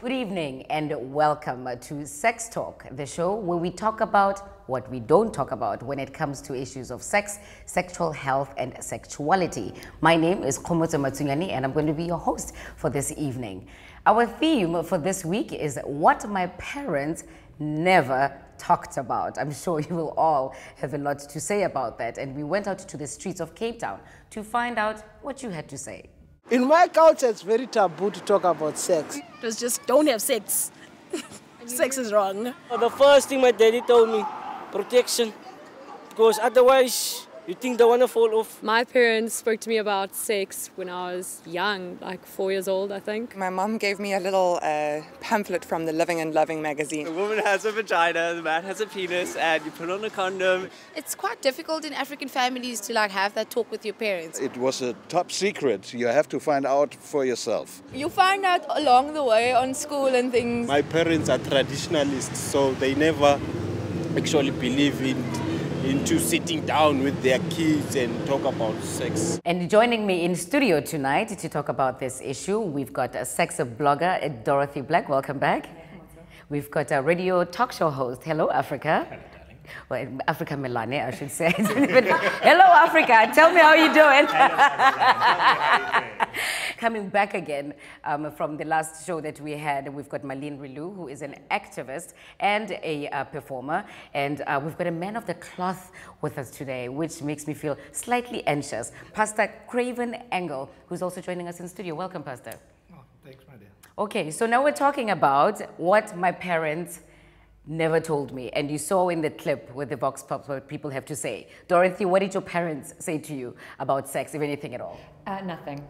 Good evening and welcome to Sex Talk, the show where we talk about what we don't talk about when it comes to issues of sex, sexual health and sexuality. My name is Kgomotso Matsunyane and I'm going to be your host for this evening. Our theme for this week is what my parents never talked about. I'm sure you will all have a lot to say about that, and we went out to the streets of Cape Town to find out what you had to say. In my culture, it's very taboo to talk about sex. It was just, don't have sex. Sex is wrong. The first thing my daddy told me, protection, because otherwise you think they want to fall off. My parents spoke to me about sex when I was young, like 4 years old, I think. My mum gave me a little pamphlet from the Living and Loving magazine. The woman has a vagina, the man has a penis, and you put on a condom. It's quite difficult in African families to have that talk with your parents. It was a top secret. You have to find out for yourself. You find out along the way on school and things. My parents are traditionalists, so they never actually believe into sitting down with their kids and talk about sex. And joining me in studio tonight to talk about this issue, we've got a sex blogger, Dorothy Black. Welcome back. We've got a radio talk show host. Hello, Africa. Hello, darling. Well, Africa Melane, I should say. Hello, Africa. Tell me how you're doing. Coming back again from the last show that we had, we've got Malene Rilu, who is an activist and a performer, and we've got a man of the cloth with us today, which makes me feel slightly anxious. Pastor Craven Engel, who's also joining us in studio. Welcome, Pastor. Oh, thanks, my dear. Okay, so now we're talking about what my parents never told me, and you saw in the clip with the Vox Pops what people have to say. Dorothy, what did your parents say to you about sex, if anything at all? Nothing.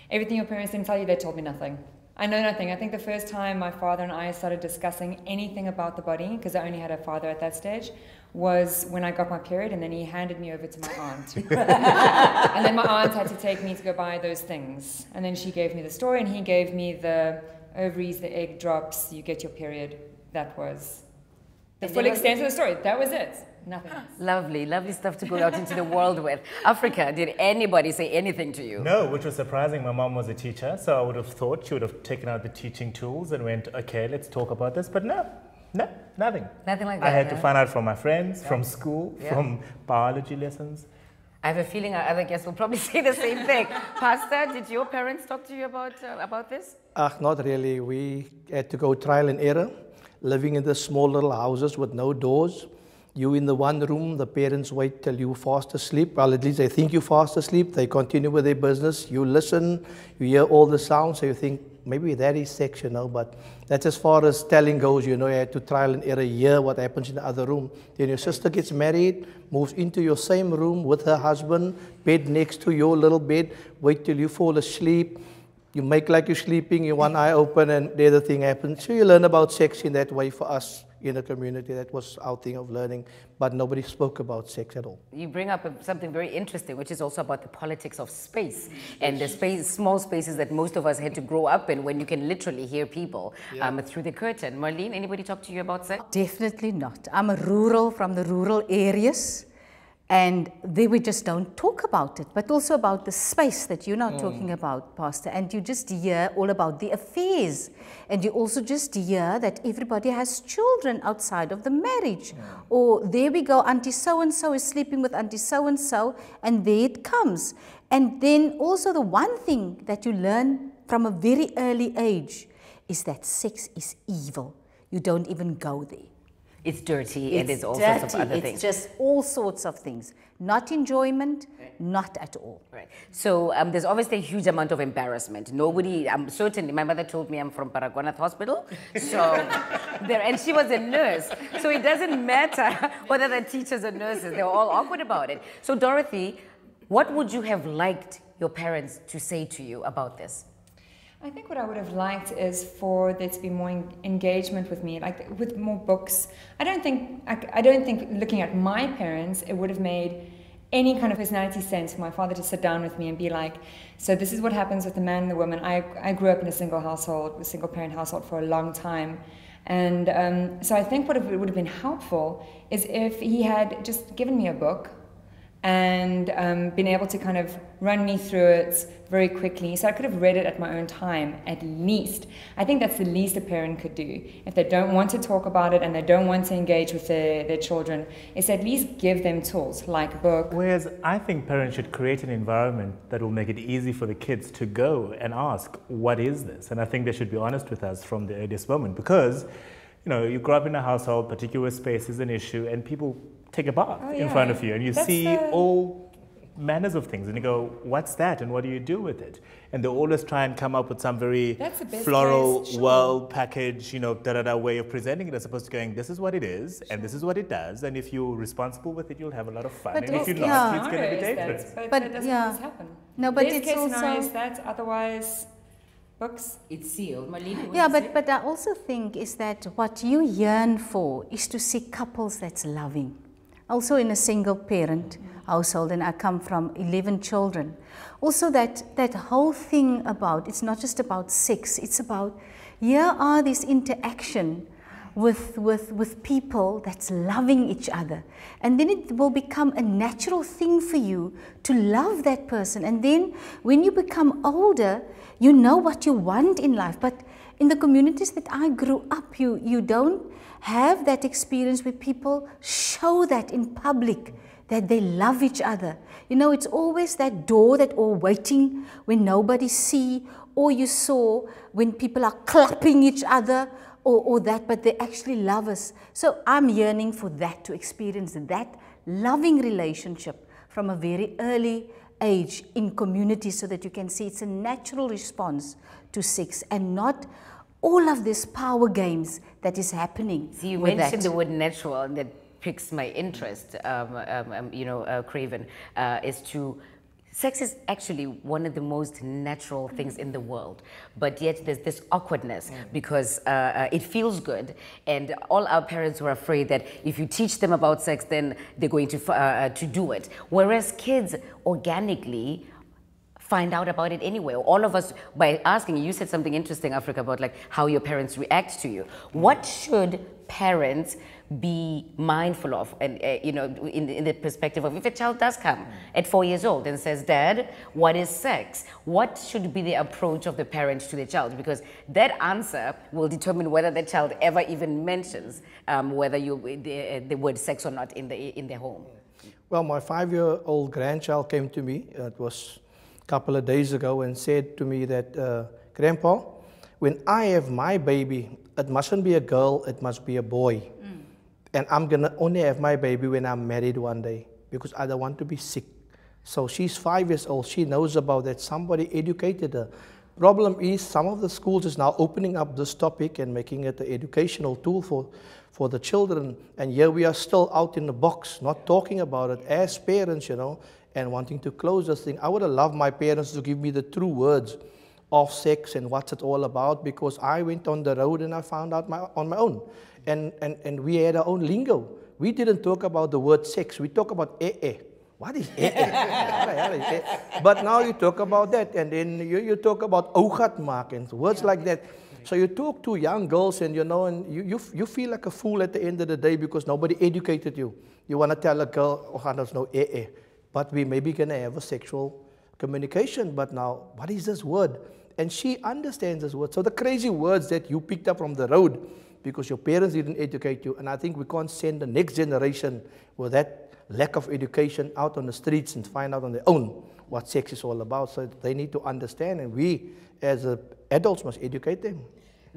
Everything your parents didn't tell you, they told me nothing. I know nothing. I think the first time my father and I started discussing anything about the body, because I only had a father at that stage, was when I got my period, and then he handed me over to my aunt. And then my aunt had to take me to go buy those things. And then she gave me the story, and he gave me the ovaries, the egg drops, you get your period. That was the full extent of the story. That was it. Nothing else. Lovely, lovely stuff to go out into the world with. Africa, did anybody say anything to you? No, which was surprising. My mom was a teacher, so I would have thought she would have taken out the teaching tools and went, okay, let's talk about this. But no, nothing. Nothing like that. I had to find out from my friends, from school, from biology lessons. I have a feeling our other guests will probably say the same thing. Pastor, did your parents talk to you about this? Not really. We had to go trial and error, living in the small little houses with no doors. You in the one room, the parents wait till you fast asleep. Well, at least they think you fast asleep. They continue with their business. You listen, you hear all the sounds, so you think, maybe that is sex, but that's as far as telling goes, you had to trial and error, hear what happens in the other room. Then your sister gets married, moves into your same room with her husband, bed next to your little bed, wait till you fall asleep. You make like you're sleeping, your one eye open, and the other thing happens. So you learn about sex in that way for us. In a community, that was our thing of learning, but nobody spoke about sex at all. You bring up something very interesting, which is also about the politics of space and the small spaces that most of us had to grow up in, when you can literally hear people through the curtain. Marlene, anybody talk to you about sex? Definitely not. I'm from the rural areas, and there we just don't talk about it, but also about the space that you're not talking about, Pastor, and you just hear all about the affairs, and you also just hear that everybody has children outside of the marriage, or there we go, Auntie so-and-so is sleeping with Auntie so-and-so, and there it comes. And then also the one thing that you learn from a very early age is that sex is evil. You don't even go there. It's dirty, and there's all sorts of other things. It's just all sorts of things. Not enjoyment, not at all. Right. So there's obviously a huge amount of embarrassment. Nobody, certainly, my mother told me I'm from Paragonath Hospital, so and she was a nurse. So it doesn't matter whether the teachers or nurses, they're all awkward about it. So Dorothy, what would you have liked your parents to say to you about this? I think what I would have liked is for there to be more engagement with me, like with more books. I don't think looking at my parents, it would have made any kind of personality sense for my father to sit down with me and be like, so this is what happens with the man and the woman. I grew up in a single parent household for a long time. And so I think what would have been helpful is if he had just given me a book, and been able to kind of run me through it very quickly. So I could have read it at my own time, at least. I think that's the least a parent could do. If they don't want to talk about it and they don't want to engage with their children, is at least give them tools like a book. Whereas I think parents should create an environment that will make it easy for the kids to go and ask, what is this? And I think they should be honest with us from the earliest moment, because you grow up in a household, particular space is an issue, and people take a bath in front of you, and you see all manners of things, and you go, what's that, and what do you do with it? And they always try and come up with some very floral, well packaged, way of presenting it, as opposed to going, this is what it is, and this is what it does, and if you're responsible with it, you'll have a lot of fun, and if you're not, it's going to be dangerous. But that doesn't always happen. No, but it's also that, otherwise books. It's sealed. Yeah, but I also think is that what you yearn for is to see couples that's loving. Also in a single parent household, and I come from 11 children. Also that whole thing about, it's not just about sex, it's about, here are this interaction with people that's loving each other. And then it will become a natural thing for you to love that person. And then when you become older, you know what you want in life. But in the communities that I grew up, you don't have that experience where people show that in public, that they love each other. It's always that door that all waiting when nobody see, or you saw when people are clapping each other or that, but they actually love us. So I'm yearning for that, to experience that loving relationship from a very early age in communities, so that you can see it's a natural response to sex and not all of this power games that is happening. So you mentioned the word natural, and that piques my interest, Craven, is to, sex is actually one of the most natural things in the world, but yet there's this awkwardness because it feels good, and all our parents were afraid that if you teach them about sex, then they're going to do it. Whereas kids organically find out about it anyway. All of us, by asking, you said something interesting, Africa, about like how your parents react to you. What should parents be mindful of, and in the perspective of, if a child does come at 4 years old and says, Dad, what is sex? What should be the approach of the parent to the child? Because that answer will determine whether the child ever even mentions whether the word sex or not in their home. Well, my 5-year-old grandchild came to me, it was a couple of days ago, and said to me that, Grandpa, when I have my baby, it mustn't be a girl, it must be a boy. And I'm going to only have my baby when I'm married one day, because I don't want to be sick. So she's 5 years old. She knows about that. Somebody educated her. Problem is, some of the schools is now opening up this topic and making it an educational tool for the children. And here we are still out in the box, not talking about it as parents, and wanting to close this thing. I would have loved my parents to give me the true words of sex and what's it all about, because I went on the road and I found out on my own. And we had our own lingo. We didn't talk about the word sex. We talk about eh. What is eh? But now you talk about that, and then you talk about ougat maak and words like that. So you talk to young girls, and and you feel like a fool at the end of the day because nobody educated you. You want to tell a girl, oh, there's no eh. But we maybe going to have a sexual communication. But now, what is this word? And she understands this word. So the crazy words that you picked up from the road, because your parents didn't educate you, and I think we can't send the next generation with that lack of education out on the streets and find out on their own what sex is all about. So they need to understand, and we as adults must educate them.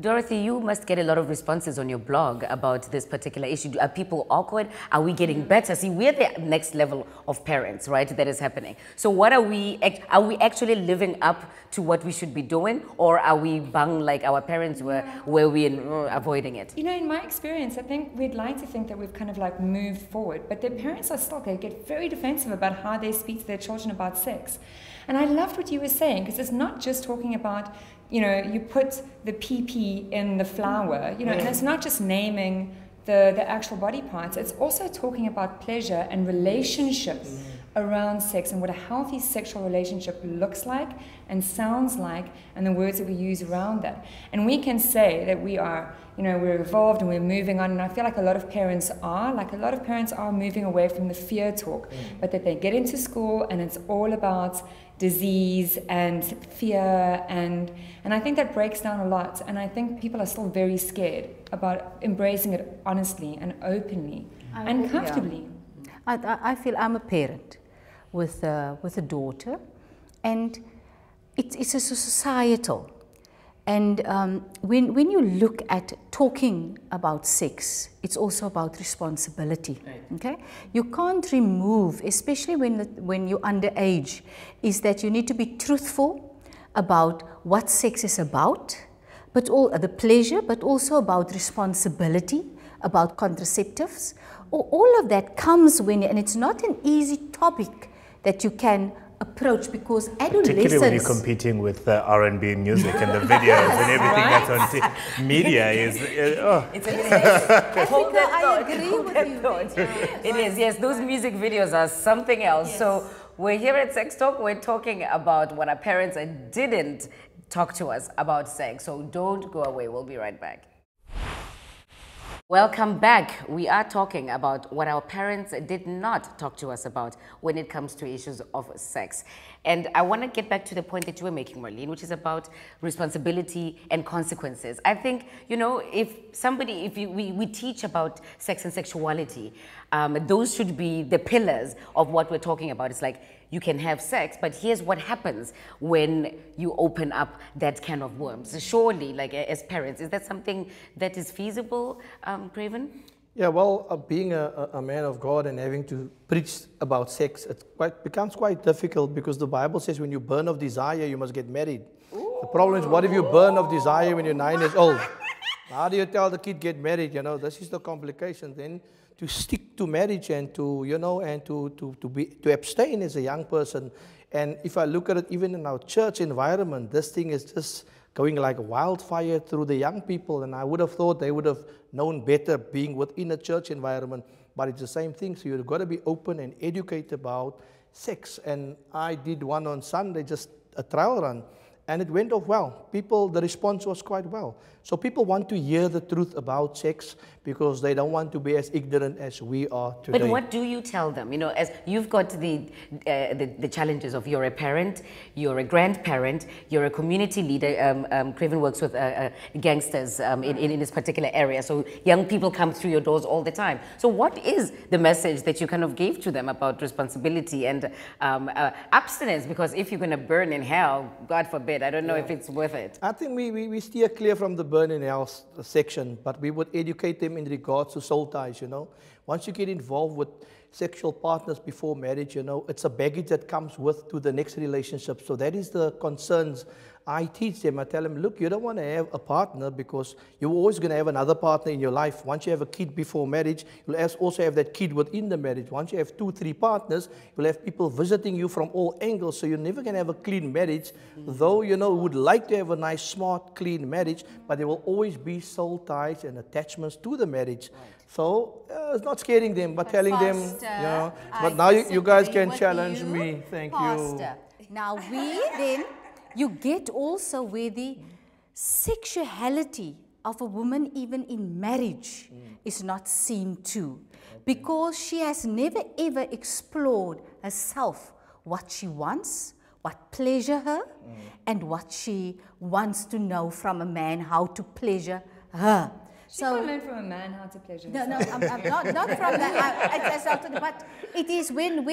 Dorothy, you must get a lot of responses on your blog about this particular issue. Are people awkward? Are we getting better? See, we're the next level of parents, right, that is happening. So what are we actually living up to what we should be doing, or are we bang like our parents were, where we're avoiding it? In my experience, I think we'd like to think that we've kind of like moved forward, but their parents are still, they get very defensive about how they speak to their children about sex. And I loved what you were saying, because it's not just talking about, you put the pee in the flower, and it's not just naming the actual body parts, it's also talking about pleasure and relationships around sex and what a healthy sexual relationship looks like and sounds like, and the words that we use around that. And we can say that we are, you know, we're evolved and we're moving on, and I feel like a lot of parents are moving away from the fear talk, but that they get into school and it's all about disease and fear, and I think that breaks down a lot, and I think people are still very scared about embracing it honestly and openly and comfortably. Yeah. I feel I'm a parent with a daughter, and it's a societal. And when you look at talking about sex, it's also about responsibility. Right. Okay, you can't remove, especially when you're underage, is that you need to be truthful about what sex is about, but all the pleasure, but also about responsibility, about contraceptives. All of that comes when, and it's not an easy topic that you can approach, because adolescence... Particularly when you're competing with R&B music and the videos and everything that's on media is... It's amazing. I agree with you. It is, yes. Those music videos are something else. Yes. So we're here at Sex Talk. We're talking about what our parents didn't talk to us about sex. So don't go away. We'll be right back. Welcome back. We are talking about what our parents did not talk to us about when it comes to issues of sex. And I want to get back to the point that you were making, Marlene, which is about responsibility and consequences. I think, you know, if we teach about sex and sexuality, those should be the pillars of what we're talking about. It's like, you can have sex, but here's what happens when you open up that can of worms. Surely, like as parents, is that something that is feasible, Craven? Yeah, well, being a man of God and having to preach about sex, it becomes quite difficult, because the Bible says when you burn of desire, you must get married. Ooh. The problem is, what if you burn of desire when you're 9 years old? How do you tell the kid get married? You know, this is the complication. Then to stick to marriage and to, you know, and to abstain as a young person. And if I look at it, even in our church environment, this thing is just going like wildfire through the young people. And I would have thought they would have known better being within a church environment, but it's the same thing. So you've got to be open and educate about sex. And I did one on Sunday, just a trial run, and it went off well. The response was quite well. So people want to hear the truth about sex, because they don't want to be as ignorant as we are today. But what do you tell them? You know, as you've got the challenges of you're a parent, you're a grandparent, you're a community leader. Craven works with gangsters in this particular area. So young people come through your doors all the time. So what is the message that you kind of gave to them about responsibility and abstinence? Because if you're going to burn in hell, God forbid, I don't know if it's worth it. I think we steer clear from the burn in hell section, but we would educate them in regards to soul ties, you know. Once you get involved with sexual partners before marriage, you know, it's a baggage that comes to the next relationship. So that is the concerns I teach them. I tell them, look, you don't want to have a partner because you're always going to have another partner in your life. Once you have a kid before marriage, you'll also have that kid within the marriage. Once you have 2, 3 partners, you'll have people visiting you from all angles. So you're never going to have a clean marriage. Though, you know, would like to have a nice, smart, clean marriage, but there will always be soul ties and attachments to the marriage. So it's not scaring them, but telling them, you know, but now you guys can challenge me. Thank you. Now you get also where the sexuality of a woman, even in marriage, is not seen to, because she has never ever explored herself, what she wants, what pleasure her, and what she wants to know from a man, how to pleasure her. She can learn from a man how to pleasure herself. No, I'm not from that. But it is when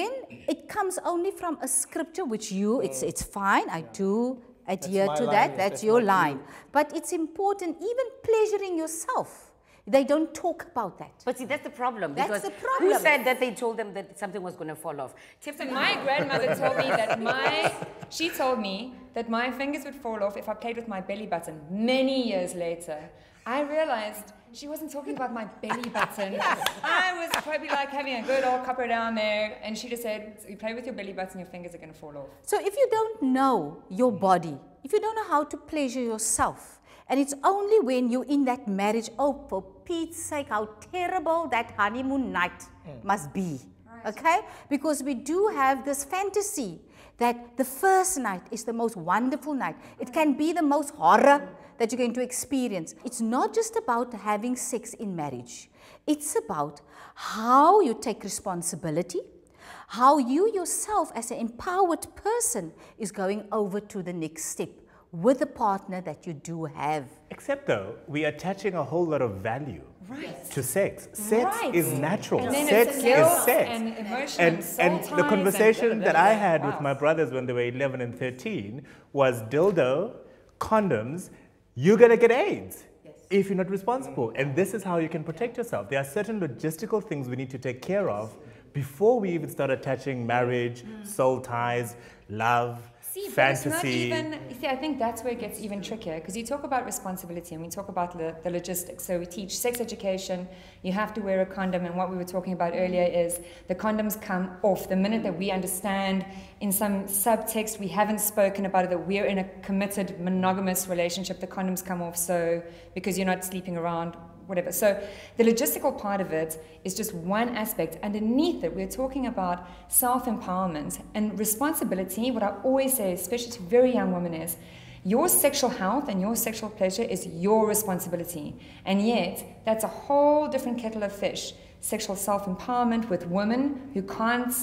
it comes only from a scripture, which it's fine. I do adhere to that. That's your line. But it's important, even pleasuring yourself. They don't talk about that. But see, that's the problem. That's the problem. Who said that they told them that something was going to fall off? So my grandmother told me that my fingers would fall off if I played with my belly button. Many years later, I realized she wasn't talking about my belly button. I was probably like having a good old cuppa down there, and she just said, you play with your belly button, your fingers are going to fall off. So if you don't know your body, if you don't know how to pleasure yourself, and it's only when you're in that marriage, oh, for Pete's sake, how terrible that honeymoon night must be. okay? Because we do have this fantasy that the first night is the most wonderful night. It can be the most horror that you're going to experience. It's not just about having sex in marriage. It's about how you take responsibility, how you yourself as an empowered person is going over to the next step with the partner that you do have. Except though, we are attaching a whole lot of value to sex. Sex is natural. And then Sex it's is sex. and emotion And the conversation that I had with my brothers when they were 11 and 13 was dildo, condoms, you're going to get AIDS if you're not responsible. And this is how you can protect yourself. There are certain logistical things we need to take care of before we even start attaching marriage, soul ties, love, fantasy. I think that's where it gets even trickier, because you talk about responsibility and we talk about the logistics. So we teach sex education, you have to wear a condom, and what we were talking about earlier is the condoms come off the minute that we understand in some subtext, we haven't spoken about it, that we're in a committed monogamous relationship, the condoms come off, so because you're not sleeping around, whatever. So the logistical part of it is just one aspect. Underneath it, we're talking about self-empowerment and responsibility. What I always say, especially to very young women, is your sexual health and your sexual pleasure is your responsibility. And yet, that's a whole different kettle of fish. Sexual self-empowerment with women who can't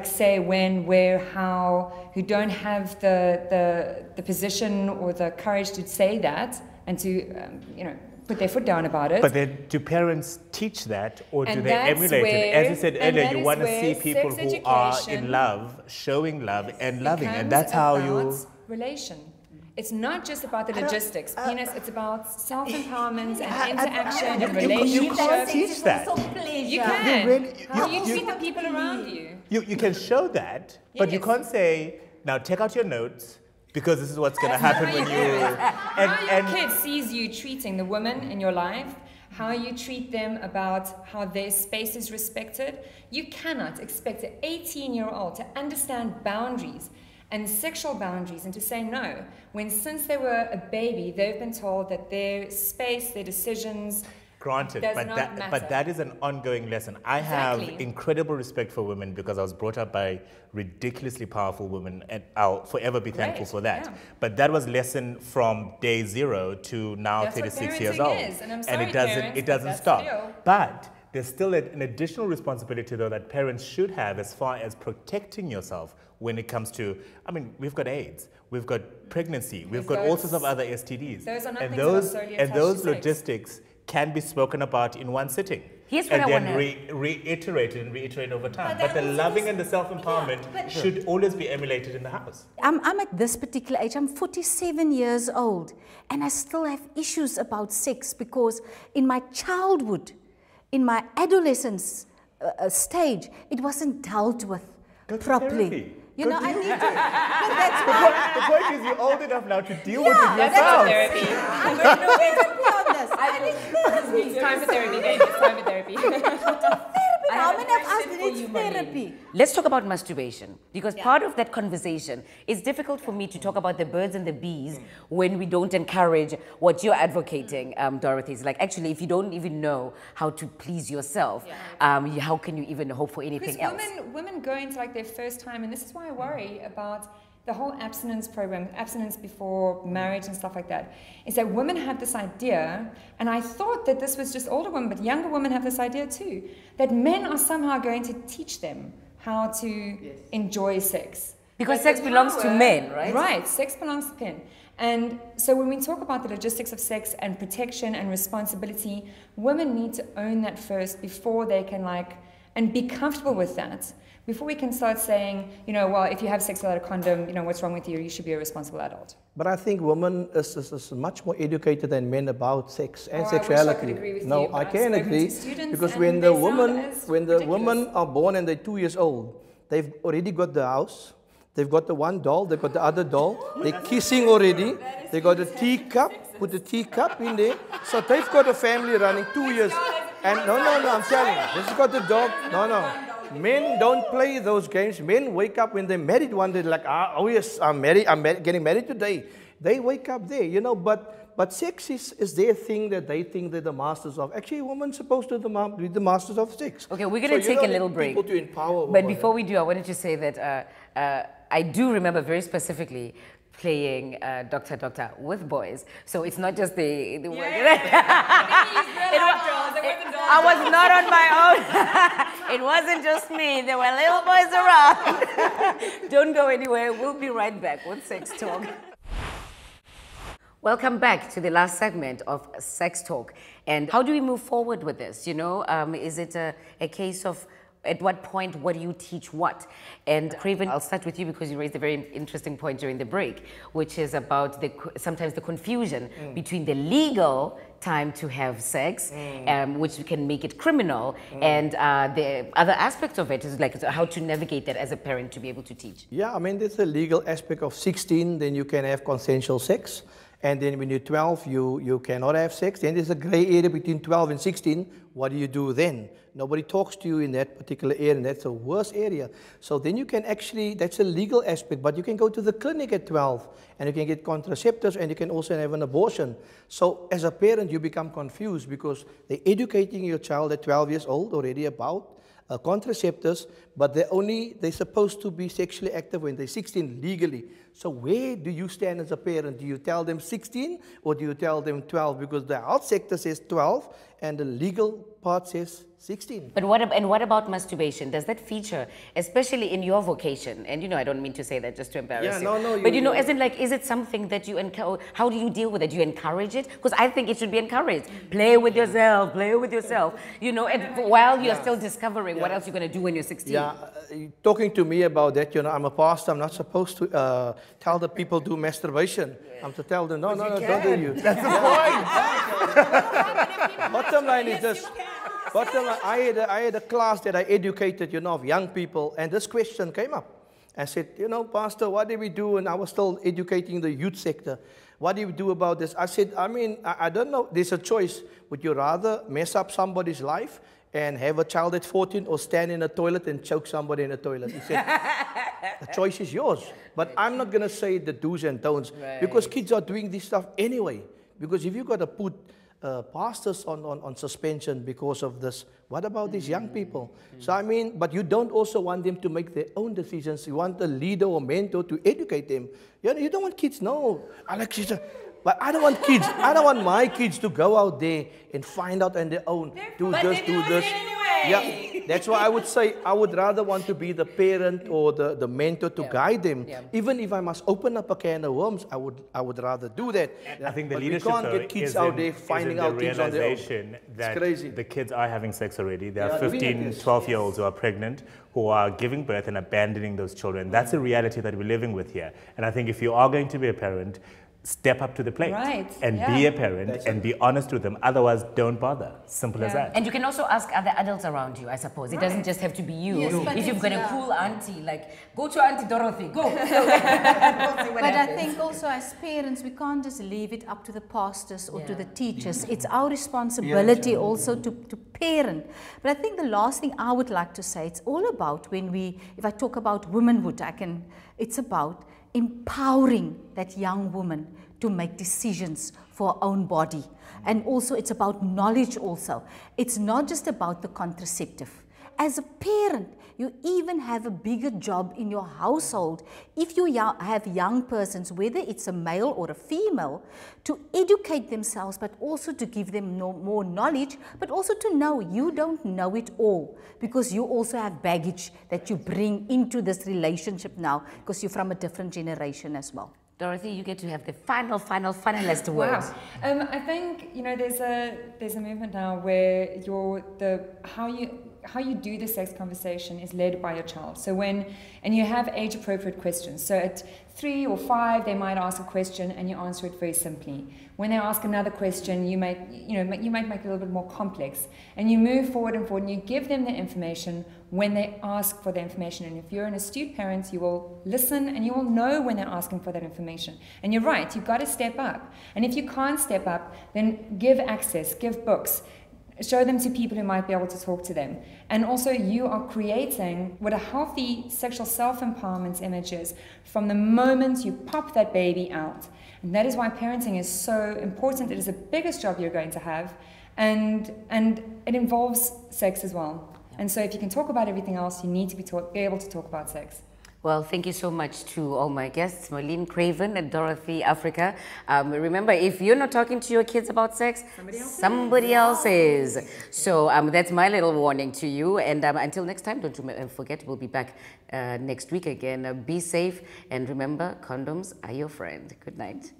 say when, where, how, who don't have the position or the courage to say that and to, put their foot down about it. But then do parents teach that, or do they emulate it? As you said earlier, you want to see people who are in love, showing love and loving, and that's how you... relation. It's not just about the logistics, penis, it's about self-empowerment and interaction and relationships. You can't teach that. You can. How you treat the people around you. You can show that, but you can't say, now take out your notes, because this is what's going to happen when you... How your kid sees you treating the women in your life, how you treat them, about how their space is respected. You cannot expect an 18-year-old to understand boundaries and sexual boundaries and to say no, when since they were a baby, they've been told that their space, their decisions... Granted, but that is an ongoing lesson. I have incredible respect for women because I was brought up by ridiculously powerful women, and I'll forever be thankful for that. Yeah. But that was lesson from day 0 to now 36 years old. And it doesn't stop. But there's still an additional responsibility, though, that parents should have as far as protecting yourself when it comes to, we've got AIDS, we've got pregnancy, we've got all sorts of other STDs. Those are not things that are solely attached and those to sex. Logistics can be spoken about in one sitting. Here's what and I then reiterate over time. But the loving and the self-empowerment should always be emulated in the house. I'm at this particular age, I'm 47 years old, and I still have issues about sex because in my childhood, in my adolescence stage, it wasn't dealt with properly. You know, I need to. The point is, you're old enough now to deal with it yourself. That's therapy. I'm going to be honest. It's time for therapy, baby. It's time for therapy. How many of us need therapy? Let's talk about masturbation, because part of that conversation, it's difficult for me to talk about the birds and the bees when we don't encourage what you're advocating, Dorothy. It's like, actually, if you don't even know how to please yourself, how can you even hope for anything else? Women go into their first time, and this is why I worry about the whole abstinence program, abstinence before marriage and stuff like that, is that women have this idea, and I thought that this was just older women, but younger women have this idea too, that men are somehow going to teach them how to enjoy sex. Because sex belongs to men, right? Right, sex belongs to men. And so when we talk about the logistics of sex and protection and responsibility, women need to own that first before they can and be comfortable with that. Before we can start saying, well, if you have sex without a condom, what's wrong with you? You should be a responsible adult. But I think women is much more educated than men about sex and sexuality. I wish I could agree with you, I can agree, because when the women are born and they're 2 years old, they've already got the house, they've got the one doll, they've got the other doll, they're kissing already, they got a teacup, put the teacup in there, so they've got a family running 2 years. And no, I'm telling you, this has got the dog. No. Men don't play those games. Men wake up when they're married one day, like, oh yes, I'm married, getting married today. They wake up there, you know, but sex is their thing that they think they're the masters of. Actually, a woman's supposed to be the masters of sex. Okay, we're going to take a little break. People to empower. But before we do, I wanted to say that I do remember very specifically playing Doctor with boys. So it's not just the work. I was not on my own. It wasn't just me. There were little boys around. Don't go anywhere. We'll be right back with Sex Talk. Welcome back to the last segment of Sex Talk. And how do we move forward with this? You know, is it a case of at what point, what do you teach what? And Craven, I'll start with you because you raised a very interesting point during the break, which is about sometimes the confusion between the legal time to have sex, which can make it criminal, and the other aspect of it is like how to navigate that as a parent to be able to teach. Yeah, I mean, there's a legal aspect of 16, then you can have consensual sex. And then when you're 12, you cannot have sex. Then there's a gray area between 12 and 16. What do you do then? Nobody talks to you in that particular area, and that's a worse area. So then you can actually, that's a legal aspect, but you can go to the clinic at 12, and you can get contraceptives, and you can also have an abortion. So as a parent, you become confused because they're educating your child at 12 years old already about contraceptives, but they're supposed to be sexually active when they're 16 legally. So where do you stand as a parent? Do you tell them 16 or do you tell them 12? Because the health sector says 12 and the legal part says 16. But what about masturbation? Does that feature, especially in your vocation? And you know, I don't mean to say that just to embarrass you. No, but you know, as in like, is it something that you encourage? How do you deal with it? Do you encourage it? Because I think it should be encouraged. Play with yourself, play with yourself. You know, and while you're still discovering what else you're going to do when you're 16. Yeah, talking to me about that, you know, I'm a pastor. I'm not supposed to tell the people do masturbation. I'm to tell them, no, don't do you. That's the point. Bottom line is this. Bottom line, I had a class that I educated, you know, of young people, and this question came up. I said, you know, Pastor, what do we do? And I was still educating the youth sector. What do we do about this? I said, I mean, I don't know. There's a choice. Would you rather mess up somebody's life and have a child at 14 or stand in a toilet and choke somebody in a toilet? He said, the choice is yours. But I'm not going to say the do's and don'ts because kids are doing this stuff anyway. Because if you've got to put pastors on suspension because of this, what about these young people? So I mean, but you don't also want them to make their own decisions. You want a leader or mentor to educate them. You don't want kids, no. Alexis, but I don't want kids. I don't want my kids to go out there and find out on their own. Do this. Yeah, that's why I would say I would rather want to be the parent or the mentor to guide them. Even if I must open up a can of worms, I would rather do that. I think the but leadership we can't get kids out there finding out things on their own. That it's crazy. The kids are having sex already. There are 15, 12-year-olds who are pregnant, who are giving birth and abandoning those children. That's a reality that we're living with here. And I think if you are going to be a parent, step up to the plate and be a parent and be honest with them. Otherwise, don't bother. Simple as that. And you can also ask other adults around you, I suppose. It doesn't just have to be you. Yes, if you've got a cool auntie, like, go to Auntie Dorothy, go. But I think also as parents, we can't just leave it up to the pastors or to the teachers. It's our responsibility also to parent. But I think the last thing I would like to say, it's all about if I talk about womanhood, it's about empowering that young woman to make decisions for her own body. And also it's about knowledge also. It's not just about the contraceptive. As a parent, you even have a bigger job in your household if you have young persons, whether it's a male or a female, to educate themselves, but also to give them more knowledge, but also to know you don't know it all, because you also have baggage that you bring into this relationship now, because you're from a different generation as well. Dorothy, you get to have the final finalist words. Wow. I think, you know, there's a movement now where how you do the sex conversation is led by your child. So and you have age appropriate questions. So at 3 or 5, they might ask a question and you answer it very simply. When they ask another question, you might make it a little bit more complex. And you move forward and you give them the information when they ask for the information. And if you're an astute parent, you will listen and you will know when they're asking for that information. And you're right, you've got to step up. And if you can't step up, then give access, give books. show them to people who might be able to talk to them. And also you are creating what a healthy sexual self-empowerment image is from the moment you pop that baby out. And that is why parenting is so important. It is the biggest job you're going to have, and it involves sex as well. And so if you can talk about everything else, you need to be able to talk about sex. Well, thank you so much to all my guests, Marlene Craven and Dorothy Africa. Remember, if you're not talking to your kids about sex, somebody else is. So that's my little warning to you. And until next time, don't you forget, we'll be back next week again. Be safe, and remember, condoms are your friend. Good night.